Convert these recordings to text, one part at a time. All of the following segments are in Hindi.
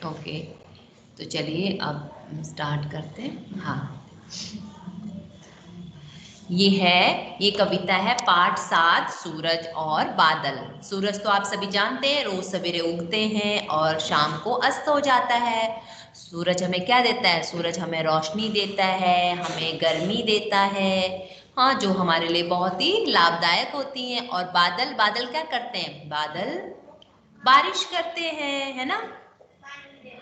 ओके, तो चलिए अब स्टार्ट करते हैं। हाँ, ये कविता है पाठ 7, सूरज और बादल। सूरज तो आप सभी जानते हैं, रोज सवेरे उगते हैं और शाम को अस्त हो जाता है। सूरज हमें क्या देता है? सूरज हमें रोशनी देता है, हमें गर्मी देता है, हाँ, जो हमारे लिए बहुत ही लाभदायक होती हैं। और बादल, बादल क्या करते हैं? बादल बारिश करते हैं, है ना?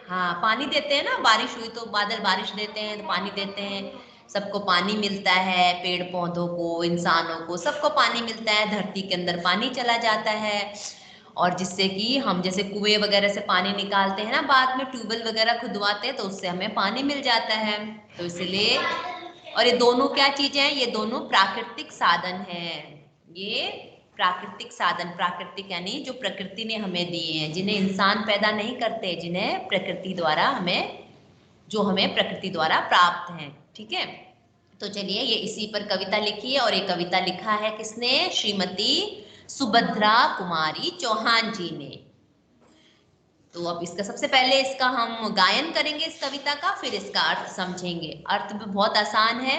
हाँ, पानी देते हैं ना, बारिश हुई तो बादल बारिश देते हैं, तो पानी देते हैं, सबको पानी मिलता है, पेड़ पौधों को, इंसानों को, सबको पानी मिलता है, धरती के अंदर पानी चला जाता है। और जिससे कि हम जैसे कुएं वगैरह से पानी निकालते हैं ना, बाद में ट्यूबवेल वगैरह खुदवाते हैं, तो उससे हमें पानी मिल जाता है। तो इसलिए, और ये दोनों क्या चीजें हैं? ये दोनों प्राकृतिक साधन हैं। ये प्राकृतिक साधन, प्राकृतिक यानी जो प्रकृति ने हमें दिए हैं, जिन्हें इंसान पैदा नहीं करते, जिन्हें प्रकृति द्वारा हमें, जो हमें प्रकृति द्वारा प्राप्त हैं। ठीक है, तो चलिए, ये इसी पर कविता लिखी है, और ये कविता लिखा है किसने? श्रीमती सुभद्रा कुमारी चौहान जी ने। तो अब इसका सबसे पहले इसका हम गायन करेंगे इस कविता का, फिर इसका अर्थ समझेंगे। अर्थ भी बहुत आसान है,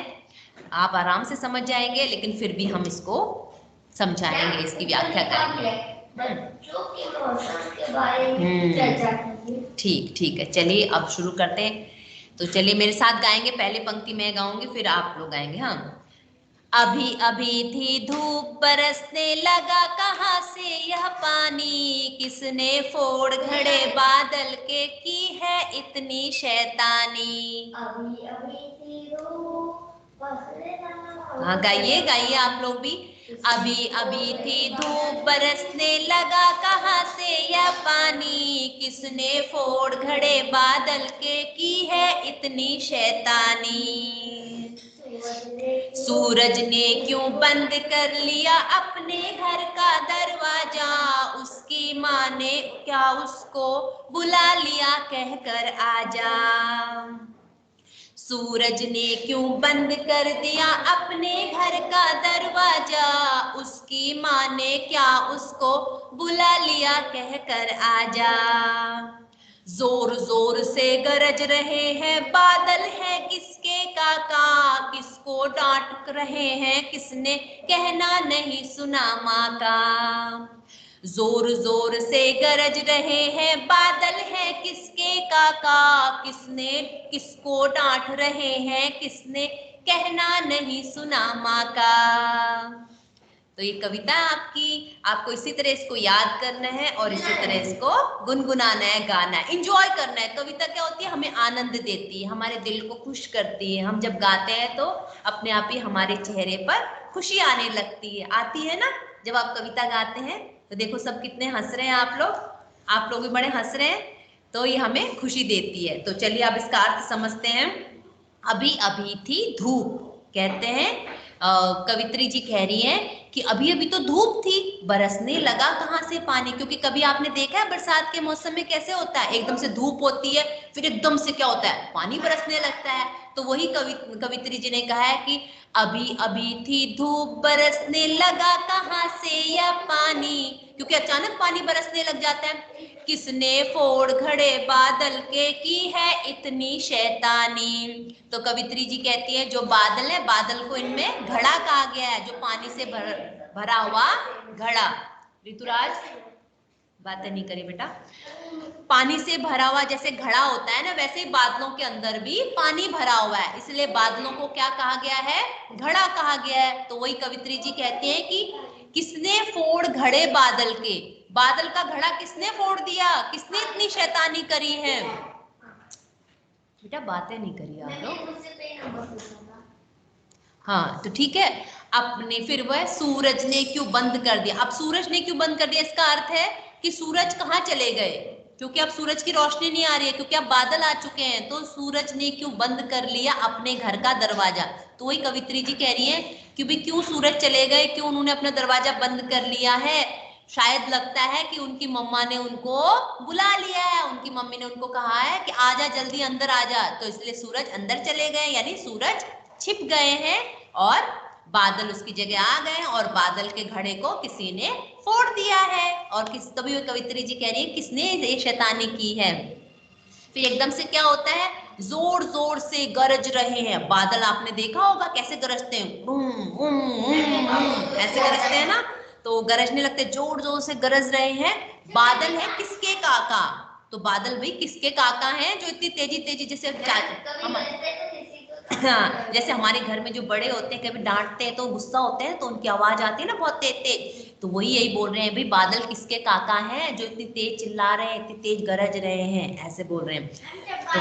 आप आराम से समझ जाएंगे, लेकिन फिर भी हम इसको समझाएंगे, इसकी व्याख्या करेंगे। बच्चों के मौसम के बारे में चर्चा करेंगे। ठीक, ठीक है, चलिए अब शुरू करते हैं। तो चलिए मेरे साथ गाएंगे, पहले पंक्ति मैं गाऊंगी, फिर आप लोग गाएंगे। हाँ, अभी अभी थी धूप बरसने लगा, कहाँ से यह पानी, किसने फोड़ घड़े बादल के, की है इतनी शैतानी। अभी अभी थी धूप बरसने लगा। हाँ, गाइए गाइए आप लोग भी। अभी अभी थी धूप बरसने लगा, कहाँ से यह पानी, किसने फोड़ घड़े बादल के, की है इतनी शैतानी। सूरज ने क्यों बंद कर लिया अपने घर का दरवाजा, उसकी माँ ने क्या उसको बुला लिया कहकर आजा। सूरज ने क्यों बंद कर दिया अपने घर का दरवाजा, उसकी माँ ने क्या उसको बुला लिया कहकर आजा। जोर जोर से गरज रहे हैं बादल, है किसके काका, किसको डांट रहे हैं, किसने कहना नहीं सुना माँ का। जोर जोर से गरज रहे हैं बादल, है किसके काका, किसने किसको डांट रहे हैं, किसने कहना नहीं सुना माँ का। तो ये कविता आपकी, आपको इसी तरह इसको याद करना है और इसी तरह इसको गुनगुनाना है, गाना है, एंजॉय करना है। कविता क्या होती है? हमें आनंद देती है, हमारे दिल को खुश करती है। हम जब गाते हैं तो अपने आप ही हमारे चेहरे पर खुशी आने लगती है, आती है ना। जब आप कविता गाते हैं तो देखो सब कितने हंस रहे हैं, आप लोग भी बड़े हंस रहे हैं, तो ये हमें खुशी देती है। तो चलिए अब इसका अर्थ समझते हैं। अभी अभी थी धूप, कहते हैं कवित्री जी कह रही हैं कि अभी अभी तो धूप थी, बरसने लगा कहाँ से पानी। क्योंकि कभी आपने देखा है बरसात के मौसम में कैसे होता है, एकदम से धूप होती है, फिर एकदम से क्या होता है, पानी बरसने लगता है। तो वही कवित्री जी ने कहा है कि अभी अभी थी धूप बरसने लगा कहाँ से यह पानी, क्योंकि अचानक पानी बरसने लग जाता है। किसने फोड़ घड़े बादल के, की है इतनी शैतानी। तो कवित्री जी कहती है जो बादल है, बादल को इनमें घड़ा कहा गया है, जो पानी से भरा हुआ घड़ा। ऋतुराज बातें नहीं करी बेटा। पानी से भरा हुआ जैसे घड़ा होता है ना, वैसे ही बादलों के अंदर भी पानी भरा हुआ है, इसलिए बादलों को क्या कहा गया है? घड़ा कहा गया है। तो वही कवित्री जी कहते हैं कि किसने फोड़ घड़े बादल के, बादल का घड़ा किसने फोड़ दिया, किसने इतनी शैतानी करी है। बेटा बातें नहीं करी आप लोग। हाँ तो ठीक है, अपने फिर वह सूरज ने क्यों बंद कर दिया। अब सूरज ने क्यों बंद कर दिया, इसका अर्थ है कि सूरज कहाँ चले गए, क्योंकि अब सूरज की रोशनी नहीं आ रही है, क्योंकि अब बादल आ चुके हैं। तो सूरज ने क्यों बंद कर लिया अपने घर का दरवाजा। तो वही कवित्री जी कह रही है कि भाई क्यों सूरज चले गए, क्यों उन्होंने अपना दरवाजा बंद कर लिया है। शायद लगता है कि उनकी मम्मा ने उनको बुला लिया है, उनकी मम्मी ने उनको कहा है कि आजा जल्दी अंदर आजा, तो इसलिए सूरज अंदर चले गए, यानी सूरज छिप गए हैं और बादल उसकी जगह आ गए और बादल के घड़े को किसी ने फोड़ दिया है। और किस तभी कवित्री जी कह रही है किसने ये शैतानी की है। फिर एकदम से क्या होता है, जोर जोर से गरज रहे हैं बादल। आपने देखा होगा कैसे गरजते हैं, ऐसे गरजते हैं ना, तो गरजने लगते, जोर जोर से गरज रहे हैं। बादल है किसके काका, तो बादल भाई किसके काका हैं जो इतनी तेजी तेजी जैसे हाँ, जैसे हमारे घर में जो बड़े होते हैं कभी डांटते हैं तो गुस्सा होते हैं तो उनकी आवाज आती है ना बहुत तेज तेज, तो वही यही बोल रहे हैं भाई बादल किसके काका हैं जो इतनी तेज चिल्ला रहे हैं, इतनी तेज गरज रहे हैं, ऐसे बोल रहे हैं। तो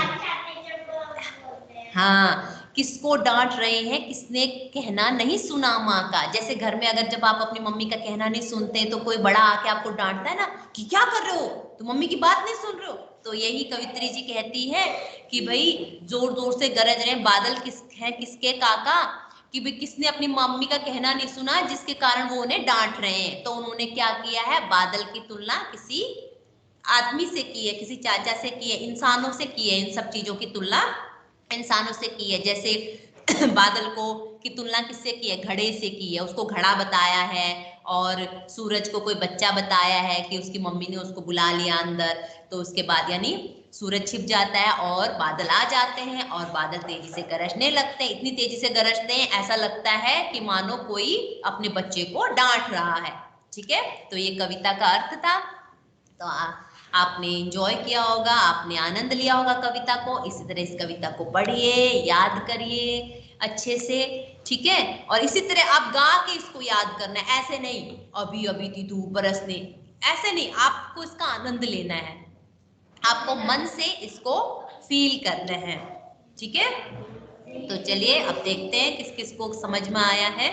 हाँ, किसको डांट रहे हैं, किसने कहना नहीं सुना माँ का। जैसे घर में अगर जब आप अपनी मम्मी का कहना नहीं सुनते तो कोई बड़ा आके आपको डांटता है ना कि क्या कर रहे हो, तो मम्मी की बात नहीं सुन रहे हो। तो यही कवित्री जी कहती है कि भाई जोर जोर से गरज रहे हैं बादल किसके काका, कि भाई किसने अपनी मम्मी का कहना नहीं सुना जिसके कारण वो उन्हें डांट रहे हैं। तो उन्होंने क्या किया है, बादल की तुलना किसी आदमी से की है, किसी चाचा से की है, इंसानों से की है, इन सब चीजों की तुलना इंसानों से की है। जैसे बादल को की तुलना किससे की है, घड़े से की है, उसको घड़ा बताया है। और सूरज को कोई बच्चा बताया है कि उसकी मम्मी ने उसको बुला लिया अंदर, तो उसके बाद यानी सूरज छिप जाता है और बादल आ जाते हैं और बादल तेजी से गरजने लगते हैं। इतनी तेजी से गरजते हैं ऐसा लगता है कि मानो कोई अपने बच्चे को डांट रहा है। ठीक है, तो ये कविता का अर्थ था। तो आपने एंजॉय किया होगा, आपने आनंद लिया होगा कविता को। इसी तरह इस कविता को पढ़िए, याद करिए अच्छे से, ठीक है। और इसी तरह आप गा के इसको याद करना है, ऐसे नहीं अभी अभी थी धूप बरसने, ऐसे नहीं, आपको इसका आनंद लेना है, आपको मन से इसको फील करना है, ठीक है। तो चलिए अब देखते हैं किस किस को समझ में आया है।